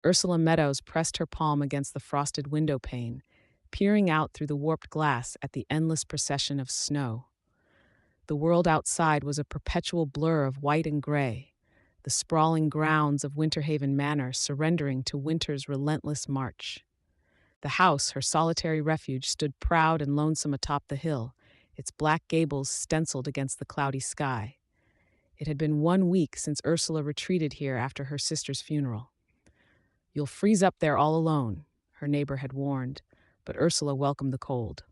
Ursula Meddows pressed her palm against the frosted window pane, peering out through the warped glass at the endless procession of snow. The world outside was a perpetual blur of white and gray, the sprawling grounds of Winterhaven Manor surrendering to winter's relentless march. The house, her solitary refuge, stood proud and lonesome atop the hill, its black gables stenciled against the cloudy sky. It had been 1 week since Ursula retreated here after her sister's funeral. "You'll freeze up there all alone," her neighbor had warned, but Ursula welcomed the cold.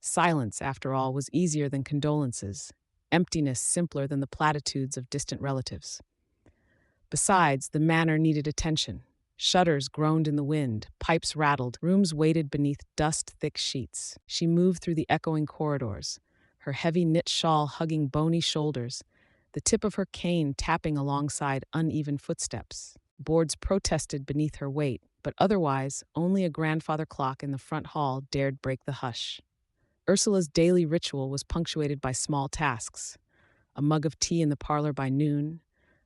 Silence, after all, was easier than condolences, emptiness simpler than the platitudes of distant relatives. Besides, the manor needed attention. Shutters groaned in the wind, pipes rattled, rooms waited beneath dust-thick sheets. She moved through the echoing corridors, her heavy knit shawl hugging bony shoulders, the tip of her cane tapping alongside uneven footsteps. Boards protested beneath her weight, but otherwise, only a grandfather clock in the front hall dared break the hush. Ursula's daily ritual was punctuated by small tasks: a mug of tea in the parlor by noon,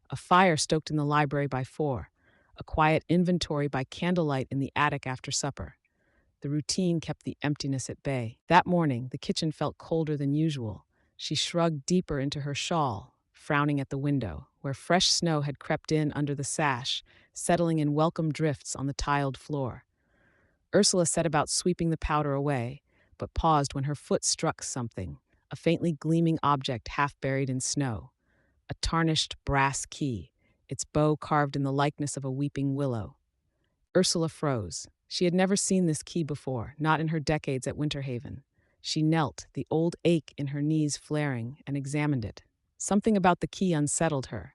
a fire stoked in the library by 4, a quiet inventory by candlelight in the attic after supper. The routine kept the emptiness at bay. That morning, the kitchen felt colder than usual. She shrugged deeper into her shawl, frowning at the window, where fresh snow had crept in under the sash, settling in welcome drifts on the tiled floor. Ursula set about sweeping the powder away, but paused when her foot struck something, a faintly gleaming object half buried in snow. A tarnished brass key, its bow carved in the likeness of a weeping willow. Ursula froze. She had never seen this key before, not in her decades at Winterhaven. She knelt, the old ache in her knees flaring, and examined it. Something about the key unsettled her,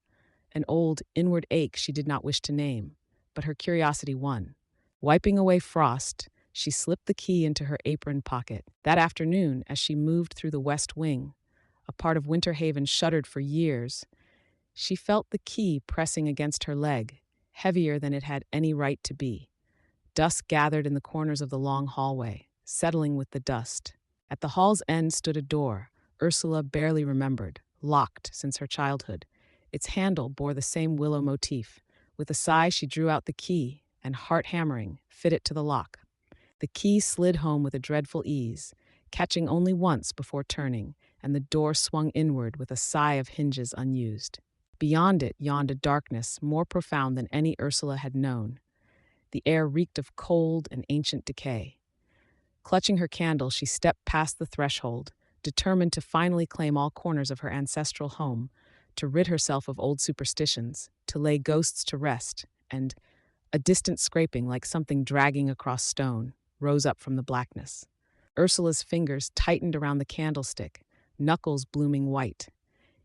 an old, inward ache she did not wish to name, but her curiosity won. Wiping away frost, she slipped the key into her apron pocket. That afternoon, as she moved through the West Wing, a part of Winterhaven shuttered for years, she felt the key pressing against her leg, heavier than it had any right to be. Dusk gathered in the corners of the long hallway, settling with the dust. At the hall's end stood a door Ursula barely remembered, locked since her childhood. Its handle bore the same willow motif. With a sigh, she drew out the key and, heart hammering, fit it to the lock. The key slid home with a dreadful ease, catching only once before turning, and the door swung inward with a sigh of hinges unused. Beyond it yawned a darkness more profound than any Ursula had known. The air reeked of cold and ancient decay. Clutching her candle, she stepped past the threshold, determined to finally claim all corners of her ancestral home, to rid herself of old superstitions, to lay ghosts to rest, and a distant scraping like something dragging across stone rose up from the blackness. Ursula's fingers tightened around the candlestick, knuckles blooming white.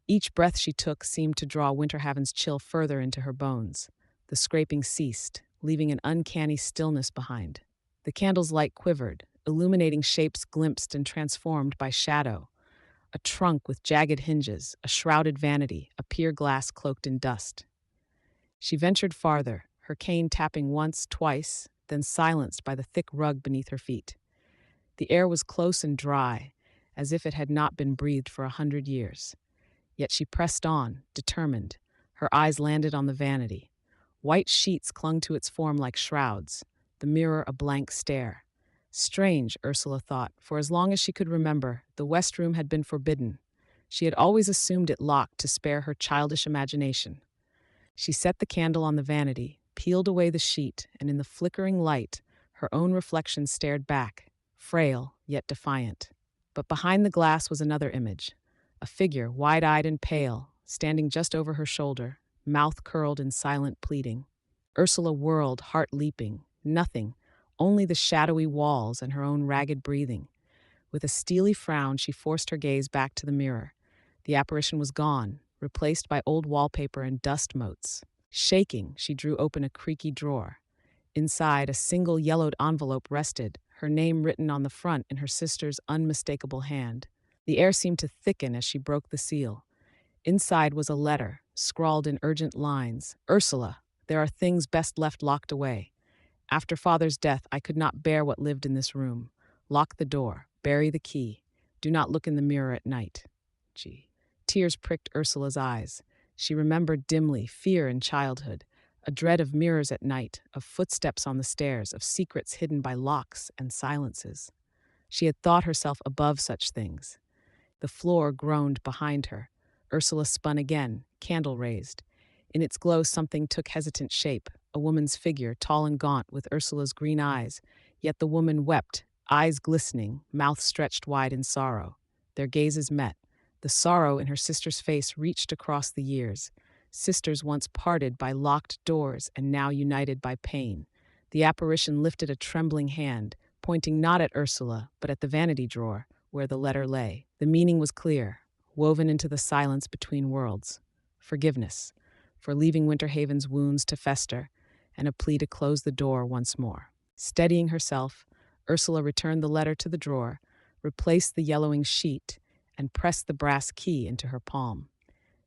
Each breath she took seemed to draw Winterhaven's chill further into her bones. The scraping ceased, leaving an uncanny stillness behind. The candle's light quivered, illuminating shapes glimpsed and transformed by shadow. A trunk with jagged hinges, a shrouded vanity, a pier glass cloaked in dust. She ventured farther, her cane tapping once, twice, then silenced by the thick rug beneath her feet. The air was close and dry, as if it had not been breathed for 100 years. Yet she pressed on, determined. Her eyes landed on the vanity. White sheets clung to its form like shrouds, the mirror a blank stare. Strange, Ursula thought, for as long as she could remember, the West Room had been forbidden. She had always assumed it locked to spare her childish imagination. She set the candle on the vanity, peeled away the sheet, and in the flickering light, her own reflection stared back, frail yet defiant. But behind the glass was another image, a figure, wide-eyed and pale, standing just over her shoulder, mouth curled in silent pleading. Ursula whirled, heart leaping. Nothing, only the shadowy walls and her own ragged breathing. With a steely frown, she forced her gaze back to the mirror. The apparition was gone, replaced by old wallpaper and dust motes. Shaking, she drew open a creaky drawer. Inside, a single yellowed envelope rested, her name written on the front in her sister's unmistakable hand. The air seemed to thicken as she broke the seal. Inside was a letter, scrawled in urgent lines. "Ursula, there are things best left locked away. After Father's death, I could not bear what lived in this room. Lock the door, bury the key. Do not look in the mirror at night. Tears pricked Ursula's eyes. She remembered dimly fear in childhood, A dread of mirrors at night, of footsteps on the stairs, of secrets hidden by locks and silences. She had thought herself above such things. The floor groaned behind her. Ursula spun again, candle raised. In its glow something took hesitant shape, a woman's figure, tall and gaunt, with Ursula's green eyes. Yet the woman wept, eyes glistening, mouth stretched wide in sorrow. Their gazes met. The sorrow in her sister's face reached across the years. Sisters once parted by locked doors and now united by pain. The apparition lifted a trembling hand, pointing not at Ursula, but at the vanity drawer, where the letter lay. The meaning was clear, woven into the silence between worlds. Forgiveness, for leaving Winterhaven's wounds to fester, and a plea to close the door once more. Steadying herself, Ursula returned the letter to the drawer, replaced the yellowing sheet, and pressed the brass key into her palm.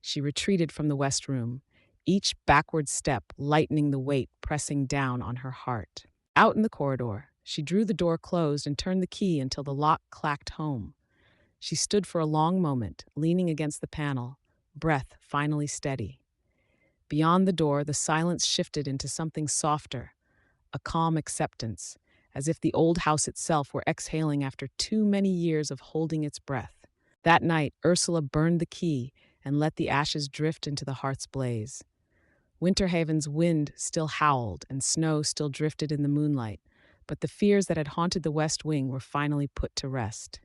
She retreated from the west room, each backward step lightening the weight pressing down on her heart. Out in the corridor, she drew the door closed and turned the key until the lock clacked home. She stood for a long moment, leaning against the panel, breath finally steady. Beyond the door, the silence shifted into something softer, a calm acceptance, as if the old house itself were exhaling after too many years of holding its breath. That night, Ursula burned the key and let the ashes drift into the hearth's blaze. Winterhaven's wind still howled and snow still drifted in the moonlight, but the fears that had haunted the West Wing were finally put to rest.